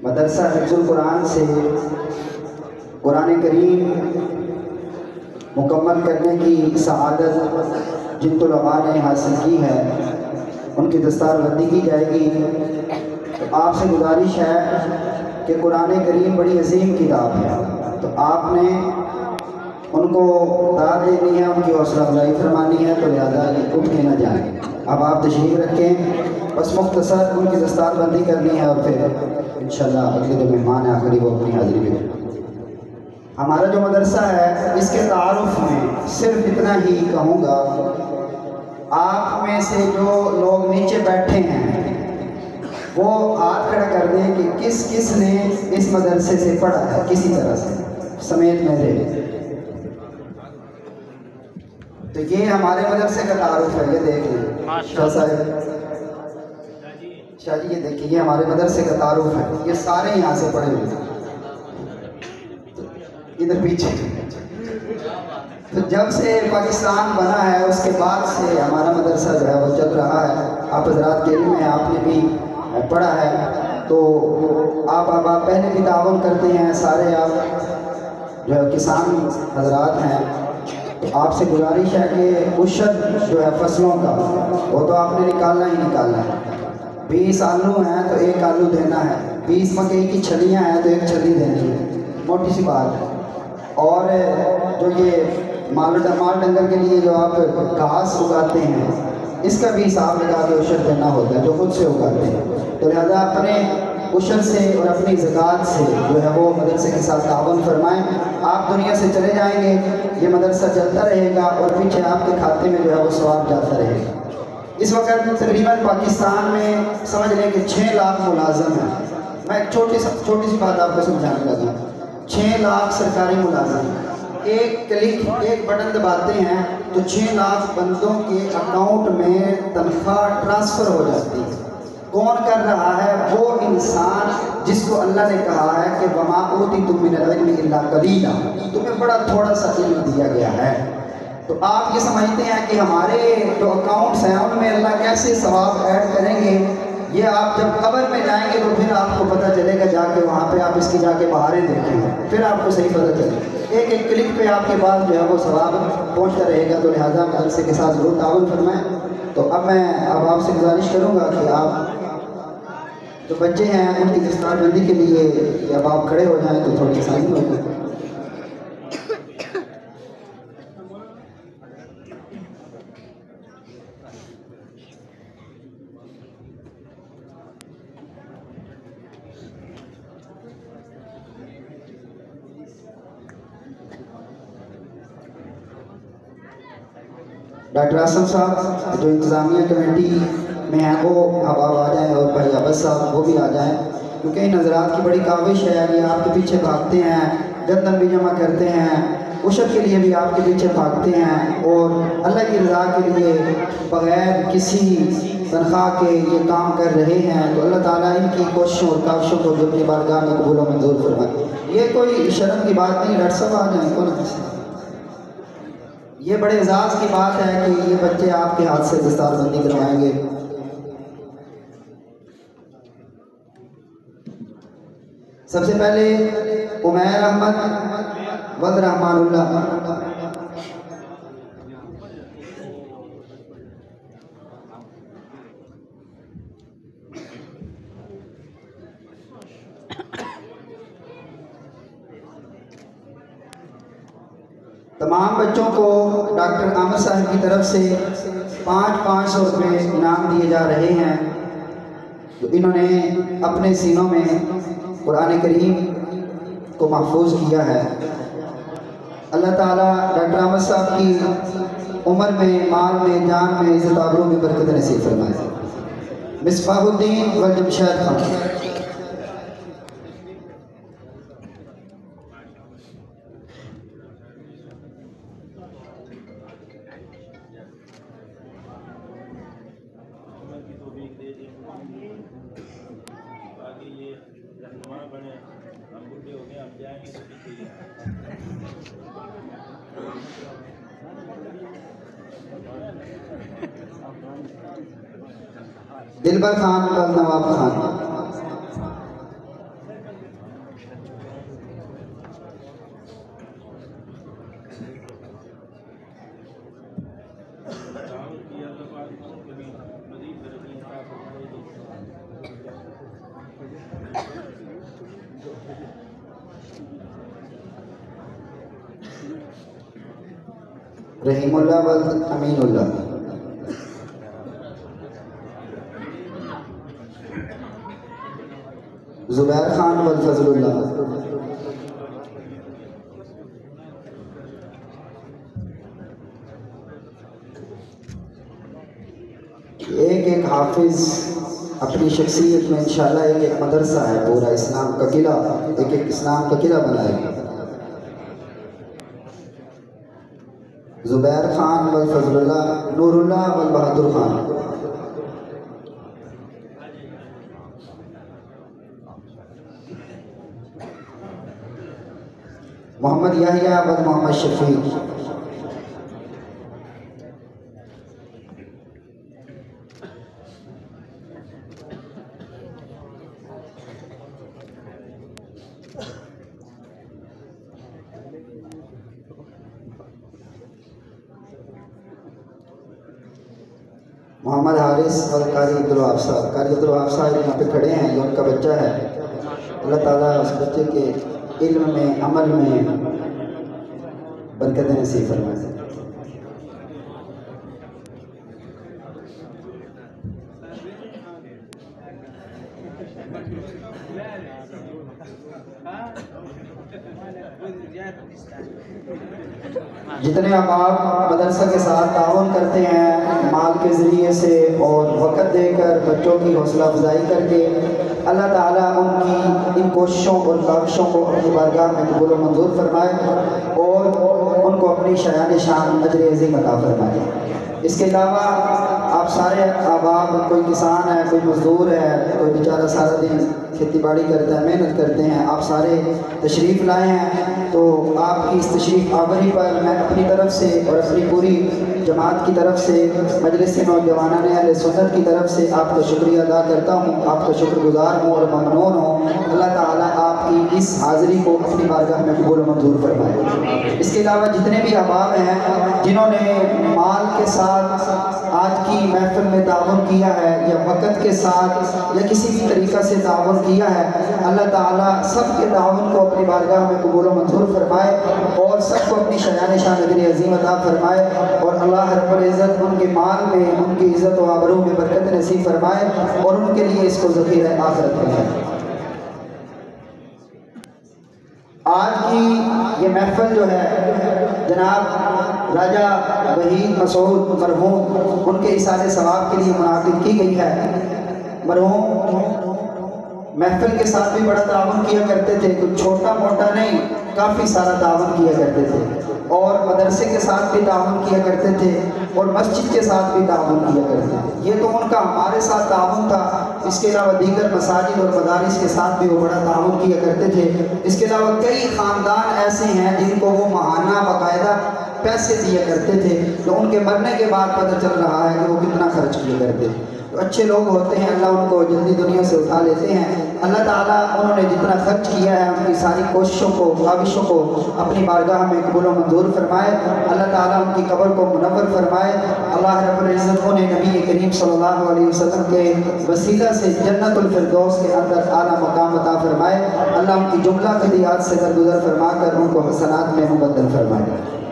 مدرسہ حفظ القرآن سے قرآن کریم مکمل کرنے کی سعادت جن طلباء نے حاصل کی ہے ان کی دستار بندی کی جائے گی۔ تو آپ سے گزارش ہے کہ قرآن کریم بڑی عظیم کتاب ہے، تو آپ نے ان کو داد دینی ہے، ان کی حوصلہ افزائی فرمانی ہے، تو لہٰذا اٹھ کے نہ جائیں۔ اب آپ تشریف رکھیں، بس مختصر ان کی دستار بندی کرنی ہے اور پھر انشاءاللہ اگلے جو مہمان ہیں آخری وہ اپنی حاضری بھی دیں۔ ہمارا جو مدرسہ ہے اس کے تعارف میں صرف اتنا ہی کہوں گا، آپ میں سے جو لوگ نیچے بیٹھے ہیں وہ ہاتھ کھڑا کر دیں کہ کس کس نے اس مدرسے سے پڑھا ہے کسی طرح سے سمیت میرے۔ تو یہ ہمارے مدرسے کا تعارف ہے، یہ دیکھ لیں شاہ صاحب، شاہ جی یہ دیکھیں، یہ ہمارے مدرسے کا تعارف ہے، یہ سارے یہاں سے پڑھے ہوئے ادھر پیچھے۔ تو جب سے پاکستان بنا ہے اس کے بعد سے ہمارا مدرسہ جو ہے وہ چل رہا ہے۔ آپ حضرات کے علم میں آپ نے بھی پڑھا ہے، تو آپ پہلے بھی تعاون کرتے ہیں، سارے آپ جو ہے کسان حضرات ہیں، تو آپ سے گزارش ہے کہ اشر جو ہے فصلوں کا وہ تو آپ نے نکالنا ہی نکالنا ہے۔ 20 آلو ہیں تو 1 آلو دینا ہے، 20 مکئی کی چھلیاں ہیں تو 1 چھلی دینی ہے، موٹی سی بات ہے۔ اور جو یہ مال ڈنگر کے لیے جو آپ گھاس اگاتے ہیں اس کا بھی حساب لگا کے اشر دینا ہوتا ہے جو خود سے اگاتے ہیں، تو لہذا اپنے اشر سے اور اپنی زکوٰۃ سے جو ہے وہ مدرسے کے ساتھ تعاون فرمائیں۔ آپ دنیا سے چلے جائیں گے، یہ مدرسہ چلتا رہے گا اور پیچھے آپ کے کھاتے میں جو ہے وہ ثواب جاتا رہے گا۔ اس وقت تقریباً پاکستان میں سمجھ لیں کہ 6 لاکھ ملازم ہیں۔ میں ایک چھوٹی سی بات آپ کو سمجھانے لگا، 6 لاکھ سرکاری ملازم، ایک کلک ایک بٹن دباتے ہیں تو 6 لاکھ بندوں کے اکاؤنٹ میں تنخواہ ٹرانسفر ہو جاتی ہے۔ کون کر رہا ہے؟ وہ انسان جس کو اللہ نے کہا ہے کہ وَمَا أُوتِيتُم مِّنَ الْعِلْمِ إِلَّا قَلِيلًا، تمہیں بڑا تھوڑا سا علم دیا گیا ہے۔ تو آپ یہ سمجھتے ہیں کہ ہمارے جو اکاؤنٹس ہیں ان میں اللہ کیسے ثواب ایڈ کریں گے؟ یہ آپ جب قبر میں جائیں گے تو پھر آپ کو پتہ چلے گا، جا کے وہاں پہ آپ اس کی جا کے بہاریں دیکھیں گے، پھر آپ کو صحیح پتہ چلے گا۔ ایک ایک کلک پہ آپ کے پاس جو ہے وہ ثواب پہنچتا رہے گا، تو لہٰذا مدرسے کے ساتھ ضرور تعاون فرمائیں۔ تو اب میں آپ سے گزارش کروں گا کہ آپ جو بچے ہیں ان کی دستار بندی کے لیے جب آپ کھڑے ہو جائیں تو تھوڑی آسانی ہوگی۔ ڈاکٹر آصف صاحب جو انتظامیہ کمیٹی میں ہیں وہ اب آ جائیں، اور بھائی عباس صاحب وہ بھی آ جائیں، کیونکہ ان حضرات کی بڑی کاوش ہے کہ آپ کے پیچھے بھاگتے ہیں، گندم بھی جمع کرتے ہیں، اشر کے لیے بھی آپ کے پیچھے بھاگتے ہیں، اور اللہ کی رضا کے لیے بغیر کسی تنخواہ کے یہ کام کر رہے ہیں۔ تو اللہ تعالیٰ ان کی کوششوں اور کاوشوں کو جو اپنی بارگاہ میں قبول و منظور فرمائے۔ یہ کوئی شرم کی بات نہیں، ڈاکٹر صاحب آ جائیں، کون ہے؟ یہ بڑے اعزاز کی بات ہے کہ یہ بچے آپ کے ہاتھ سے دستار بندی کروائیں گے۔ سب سے پہلے عمیر احمد ود رحمان اللہ، تمام بچوں کو ڈاکٹر عامر صاحب کی طرف سے 500 روپے انعام دیے جا رہے ہیں، تو انہوں نے اپنے سینوں میں قرآن کریم کو محفوظ کیا ہے۔ اللہ تعالیٰ ڈاکٹر عامر صاحب کی عمر میں، مال میں، جان میں، عزت آبرو میں برکت نصیب فرمائے۔ مصباح الدین والجمشید خان، دلبر خان اور نواب خان، رحیم اللہ ولد امین اللہ. زبیر خان والفضل اللہ. ایک ایک حافظ اپنی شخصیت میں انشاءاللہ ایک ایک مدرسہ ہے، پورا اسلام کا قلعہ، ایک ایک اسلام کا قلعہ بنائے گا. زبیر خان والفضل اللہ، نور اللہ والبہادر خان. محمد یحییٰ و محمد شفیق. محمد حارث اور قاری عبدالوہاب صاحب. قاری عبدالوہاب صاحب یہاں پہ کھڑے ہیں، یہ ان کا بچہ ہے. اللہ تعالیٰ اس بچے کے علم میں، عمل میں برکت نصیب فرمائے. جتنے احباب مدرسہ کے ساتھ تعاون کرتے ہیں مال کے ذریعے سے اور وقت دے کر، بچوں کی حوصلہ افزائی کر کے، اللہ تعالیٰ ان کی ان کوششوں اور کاوشوں کو اپنی بارگاہ میں قبول و منظور فرمائے اور ان کو اپنی شایان شان اجر عظیم عطا فرمائے. اس کے علاوہ آپ سارے احباب، کوئی کسان ہے، کوئی مزدور ہے، کوئی بیچارہ سارا دن کھیتی باڑی کرتا ہے، محنت کرتے ہیں، آپ سارے تشریف لائے ہیں. تو آپ کی اس تشریف آوری پر میں اپنی طرف سے اور اپنی پوری جماعت کی طرف سے، مجلس نوجوانان اہل سنت کی طرف سے آپ کا شکریہ ادا کرتا ہوں، آپ کا شکر گزار ہوں اور ممنون ہوں. اللہ تعالیٰ آپ کی اس حاضری کو اپنی بارگاہ میں قبول و منظور فرمائے. اس کے علاوہ جتنے بھی احباب ہیں جنہوں نے مال کے ساتھ آج کی محفل میں تعاون کیا ہے یا وقت کے ساتھ یا کسی بھی طریقہ سے تعاون کیا ہے، اللہ تعالیٰ سب کے تعاون کو اپنی بارگاہ میں قبول و منظور فرمائے اور سب کو اپنی شایان شان اجر عظیم عطا فرمائے اور اللہ رب العزت ان کے مال میں، ان کی عزت و آبرو میں برکت نصیب فرمائے اور ان کے لیے اس کو ذخیرہ آخرت بنائے. آج کی یہ محفل جو ہے جناب راجہ وحید مسعود مرحوم ان کے ایصال ثواب کے لیے منعقد کی گئی ہے. مرحوم محفل کے ساتھ بھی بڑا تعاون کیا کرتے تھے، کچھ چھوٹا موٹا نہیں، کافی سارا تعاون کیا کرتے تھے اور مدرسے کے ساتھ بھی تعاون کیا کرتے تھے اور مسجد کے ساتھ بھی تعاون کیا کرتے تھے. یہ تو ان کا ہمارے ساتھ تعاون تھا. اس کے علاوہ دیگر مساجد اور مدارس کے ساتھ بھی وہ بڑا تعاون کیا کرتے تھے. اس کے علاوہ کئی خاندان ایسے ہیں جن کو وہ ماہانہ باقاعدہ پیسے دیا کرتے تھے، تو ان کے مرنے کے بعد پتہ چل رہا ہے کہ وہ کتنا خرچ کیا کرتے تھے. تو اچھے لوگ ہوتے ہیں، اللہ ان کو جلدی دنیا سے اٹھا لیتے ہیں. اللہ تعالیٰ انہوں نے جتنا خرچ کیا ہے ان کی ساری کوششوں کو، کاوشوں کو اپنی بارگاہ میں قبول و منظور فرمائے. اللہ تعالیٰ ان کی قبر کو منور فرمائے. اللہ رب العزت انہیں نبی کریم صلی اللہ علیہ وسلم کے وسیلہ سے جنت الفردوس کے اندر اعلیٰ مقام عطا فرمائے. اللہ ان کی جملہ خطیئات سے درگزر فرما کر ان کو حسنات میں مبدل فرمائے.